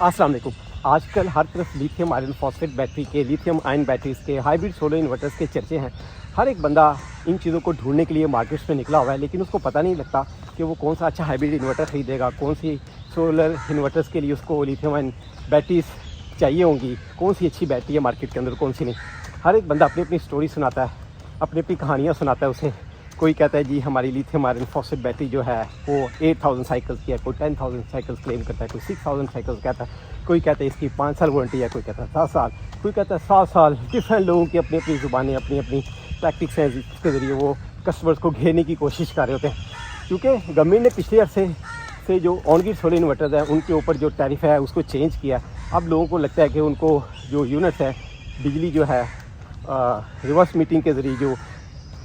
अस्सलाम वालेकुम। आजकल हर तरफ लिथियम आयरन फॉस्फेट बैटरी के, लिथियम आयन बैटरीज़ के, हाइब्रिड सोलर इन्वर्टर्स के चर्चे हैं। हर एक बंदा इन चीज़ों को ढूंढने के लिए मार्केट्स में निकला हुआ है, लेकिन उसको पता नहीं लगता कि वो कौन सा अच्छा हाइब्रिड इन्वर्टर ख़रीदेगा, कौन सी सोलर इन्वर्टर्स के लिए उसको लिथियम आयन बैटरीज़ चाहिए होंगी, कौन सी अच्छी बैटरी है मार्केट के अंदर, कौन सी नहीं। हर एक बंदा अपनी अपनी स्टोरी सुनाता है, अपनी अपनी कहानियाँ सुनाता है उसे। कोई कहता है जी हमारी लिथियम आयरन फॉस्फेट बैटरी जो है वो 8000 साइकिल्स की है, कोई 10,000 साइकिल्स क्लेम करता है, कोई 6000 साइकिल्स कहता है, कोई कहता है इसकी 5 साल वारंटी है, कोई कहता है 7 साल, कोई कहता है 7 साल। डिफरेंट लोगों की अपनी अपनी ज़ुबानें, अपनी अपनी टैक्टिक्स हैं जिसके ज़रिए वो कस्टमर्स को घेरने की कोशिश कर रहे होते हैं। क्योंकि गवर्नमेंट ने पिछले अरसे से जो ऑन ग्रिड सोलर इन्वर्टर्स है उनके ऊपर जो टैरिफ है उसको चेंज किया। अब लोगों को लगता है कि उनको जो यूनिट्स है बिजली जो है रिवर्स मीटिंग के ज़रिए जो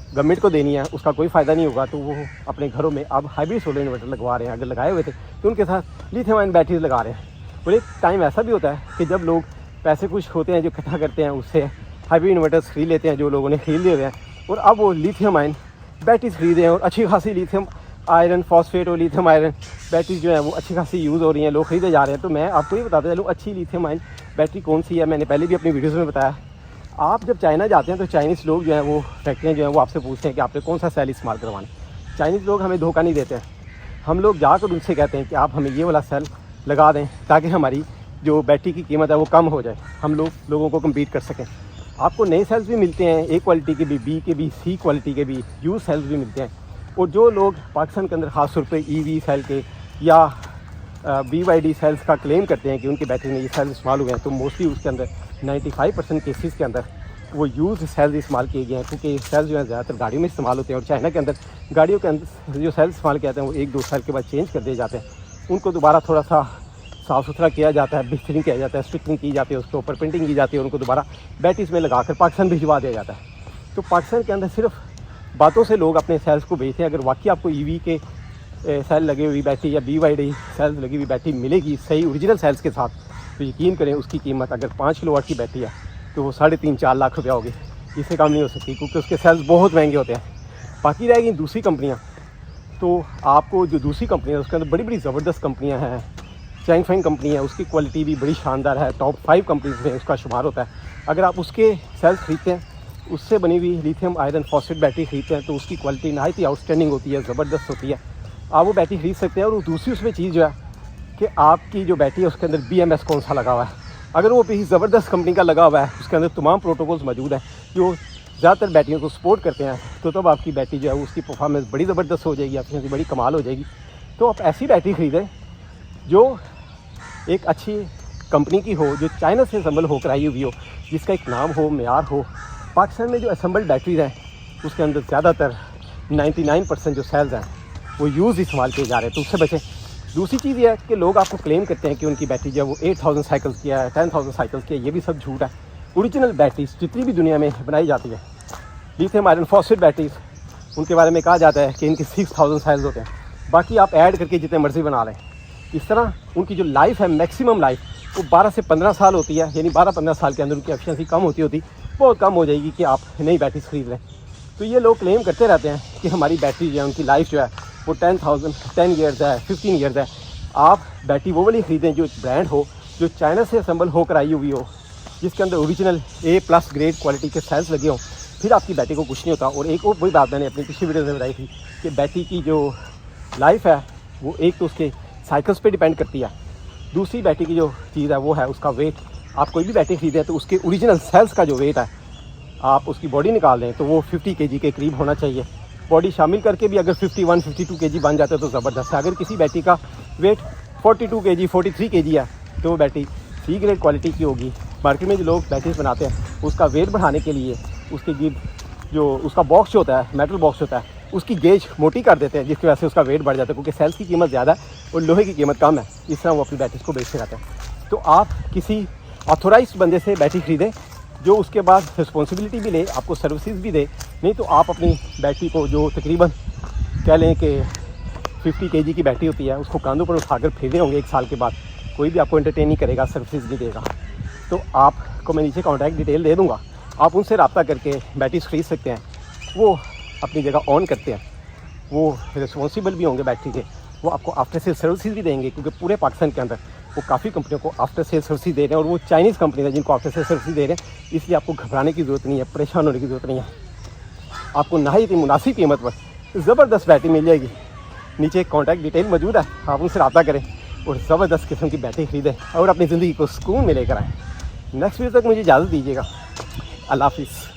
गवर्नमेंट को देनी है उसका कोई फ़ायदा नहीं होगा, तो वो अपने घरों में अब हाइब्रिड सोलर इन्वर्टर लगवा रहे हैं। अगर लगाए हुए थे तो उनके साथ लिथियम आयन बैटरीज लगा रहे हैं। और एक टाइम ऐसा भी होता है कि जब लोग पैसे कुछ होते हैं जो इकट्ठा करते हैं उससे हाइब्रिड इन्वर्टर्स खरीद लेते हैं, जो लोगों ने खरीद लिए हुए हैं, और अब वो लिथियम आयन बैटरीज खरीदे हैं और अच्छी खासी लिथियम आयरन फॉस्फेट और लिथियम आयरन बैटरीज जो है वो अच्छी खासी यूज़ हो रही हैं, लोग खरीदे जा रहे हैं। तो मैं आपको ये बताता चलूँ अच्छी लिथियम आयन बैटरी कौन सी है। मैंने पहले भी अपनी वीडियोज़ में बताया। आप जब चाइना जाते हैं तो चाइनीज़ लोग जो हैं वो फैक्ट्रियाँ जो हैं वो आपसे पूछते हैं कि आपने कौन सा सेल इस्तेमाल करवाना है। चाइनीज़ लोग हमें धोखा नहीं देते हैं। हम लोग जाकर उनसे कहते हैं कि आप हमें ये वाला सेल लगा दें ताकि हमारी जो बैटरी की कीमत है वो कम हो जाए, हम लोगों को कम्पीट कर सकें। आपको नए सेल्स भी मिलते हैं, ए क्वालिटी के भी, बी के भी, सी क्वालिटी के भी, यूज सेल्स भी मिलते हैं। और जो लोग पाकिस्तान के अंदर ख़ास तौर पे ईवी सेल के या BYD सेल्स का क्लेम करते हैं कि उनकी बैटरी में ये सेल्स इस्तेमाल हुए हैं, तो मोस्टली उसके अंदर 95% केसेस के अंदर वो यूज़ सेल्स इस्तेमाल किए गए हैं। क्योंकि सेल्स जो है ज़्यादातर गाड़ियों में इस्तेमाल होते हैं और चाइना के अंदर गाड़ियों के अंदर जो सेल्स इस्तेमाल किए जाते हैं वो 1-2 साल के बाद चेंज कर दिए जाते हैं। उनको दोबारा थोड़ा सा साफ़ सुथरा किया जाता है, बेहतरीन किया जाता है, स्टिकरिंग की जाती है, उसके ऊपर प्रिंटिंग की जाती है, उनको दोबारा बैटरीज में लगा कर पाकिस्तान भिजवा दिया जाता है। तो पाकिस्तान के अंदर सिर्फ बातों से लोग अपने सेल्स को बेचते हैं। अगर वाकई आपको EV के सेल लगे हुई बैटरी या BYD सेल्स लगी हुई बैटरी मिलेगी सही ओरिजिनल सेल्स के साथ, तो यकीन करें उसकी कीमत अगर 5 किलोवाट की बैटरी है तो वो 3.5-4 लाख रुपया होगी, इससे कम नहीं हो सकती, क्योंकि उसके सेल्स बहुत महंगे होते हैं। बाकी रहेगी दूसरी कंपनियाँ। तो आपको जो दूसरी कंपनियाँ उसके अंदर बड़ी बड़ी ज़बरदस्त कंपनियाँ हैं, चैंगफेंग कंपनी है, उसकी क्वालिटी भी बड़ी शानदार है, टॉप 5 कंपनीज में उसका शुमार होता है। अगर आप उसके सेल्स खरीदते हैं, उससे बनी हुई लिथियम आयरन फॉस्फेट बैटरी खरीदते हैं, तो उसकी क्वालिटी नहायत ही आउटस्टैंडिंग होती है, ज़बरदस्त होती है। आप वो बैटरी खरीद सकते हैं। और दूसरी उसमें चीज़ जो है कि आपकी जो बैटरी है उसके अंदर BMS कौन सा लगा हुआ है। अगर वो भी ज़बरदस्त कंपनी का लगा हुआ है, उसके अंदर तमाम प्रोटोकॉल्स मौजूद हैं जो ज़्यादातर बैटरियों को सपोर्ट करते हैं, तो तब आपकी बैटरी जो है उसकी परफॉर्मेंस बड़ी ज़बरदस्त हो जाएगी, एफिशिएंसी बड़ी कमाल हो जाएगी। तो आप ऐसी बैटरी ख़रीदें जो एक अच्छी कंपनी की हो, जो चाइना से असम्बल होकर आई हुई हो, जिसका एक नाम हो, मेयार हो। पाकिस्तान में जो असम्बल्ड बैटरीज हैं उसके अंदर ज़्यादातर 99% जो सेल्स हैं वो यूज़ इस्तेमाल किए जा रहे हैं, तो उससे बचें। दूसरी चीज़ ये है कि लोग आपको क्लेम करते हैं कि उनकी बैटरी जो है वो 8000 साइकिल्स की है, 10,000 साइकिल्स की है। ये भी सब झूठ है। ओरिजिनल बैटरीज जितनी भी दुनिया में बनाई जाती है, लिथियम आयरन फॉस्फेट बैटरीज, उनके बारे में कहा जाता है कि इनके 6000 सेल्स होते हैं। बाकी आप ऐड करके जितने मर्जी बना लें। इस तरह उनकी जो लाइफ है, मैक्सिमम लाइफ, वो 12 से 15 साल होती है। यानी 12-15 साल के अंदर उनकी एफिशिएंसी कम होती बहुत कम हो जाएगी कि आप नई बैटरीज खरीद लें। तो ये लोग क्लेम करते रहते हैं कि हमारी बैटरी जो है उनकी लाइफ जो है वो 10 ईयर्स है, 15 ईयर्स है। आप बैटरी वो वाली ख़रीदें जो ब्रांड हो, जो चाइना से असम्बल होकर आई हुई हो, जिसके अंदर ओरिजिनल A+ ग्रेड क्वालिटी के सेल्स लगे हों, फिर आपकी बैटरी को कुछ नहीं होता। और एक और वही बात मैंने अपनी पिछली वीडियो में बताई थी कि बैटरी की जो लाइफ है वो एक तो उसके साइकिल्स पे डिपेंड करती है, दूसरी बैटरी की जो चीज़ है वो है उसका वेट। आप कोई भी बैटरी खरीदें तो उसके ओरिजिनल सेल्स का जो वेट है, आप उसकी बॉडी निकाल दें तो वो 50 kg के करीब होना चाहिए। बॉडी शामिल करके भी अगर 51-52 kg बन जाते तो ज़बरदस्त है। अगर किसी बैटरी का वेट 42 kg 43 kg है तो वो बैटरी C ग्रेड क्वालिटी की होगी। मार्केट में जो लोग बैटरीज बनाते हैं उसका वेट बढ़ाने के लिए उसके गिब जो उसका बॉक्स होता है, मेटल बॉक्स होता है, उसकी गेज मोटी कर देते हैं, जिसकी वजह से उसका वेट बढ़ जाता है, क्योंकि सेल्स की कीमत ज़्यादा है और लोहे की कीमत कम है। इस तरह वो अपनी बैटरीज को बेचते रहते हैं। तो आप किसी ऑथोराइज्ड बंदे से बैटरी ख़रीदें जो उसके बाद रिस्पॉन्सिबिलिटी भी ले, आपको सर्विसेज भी दे। नहीं तो आप अपनी बैटरी को, जो तकरीबन कह लें कि 50 kg की बैटरी होती है, उसको कांधों पर उठाकर फेरे होंगे 1 साल के बाद, कोई भी आपको एंटरटेन नहीं करेगा, सर्विसेज नहीं देगा। तो आपको मैं नीचे कॉन्टैक्ट डिटेल दे दूँगा, आप उनसे रब्ता करके बैटरीज ख़रीद सकते हैं। वो अपनी जगह ऑन करते हैं, वो रिस्पॉन्सिबल भी होंगे बैटरी के, वो आपको आफ्टर सेल सर्विसेज भी देंगे, क्योंकि पूरे पाकिस्तान के अंदर वो काफ़ी कंपनियों को आफ्टर सेल सर्विस दे रहे हैं, और वो चाइनीज़ कंपनी है जिनको आफ्टर सेल सर्विस दे रहे हैं, इसलिए आपको घबराने की ज़रूरत नहीं है, परेशान होने की ज़रूरत नहीं है। आपको ना ही मुनासिब कीमत पर ज़बरदस्त बैटरी मिल जाएगी। नीचे कॉन्टैक्ट डिटेल मौजूद है, आप उनसे रब्ता करें और ज़बरदस्त किस्म की बैटरी ख़रीदें और अपनी ज़िंदगी को सुकून में लेकर आएँ। नेक्स्ट वीडियो तक मुझे इजाज़त दीजिएगा। अल्लाह हाफ़िज़।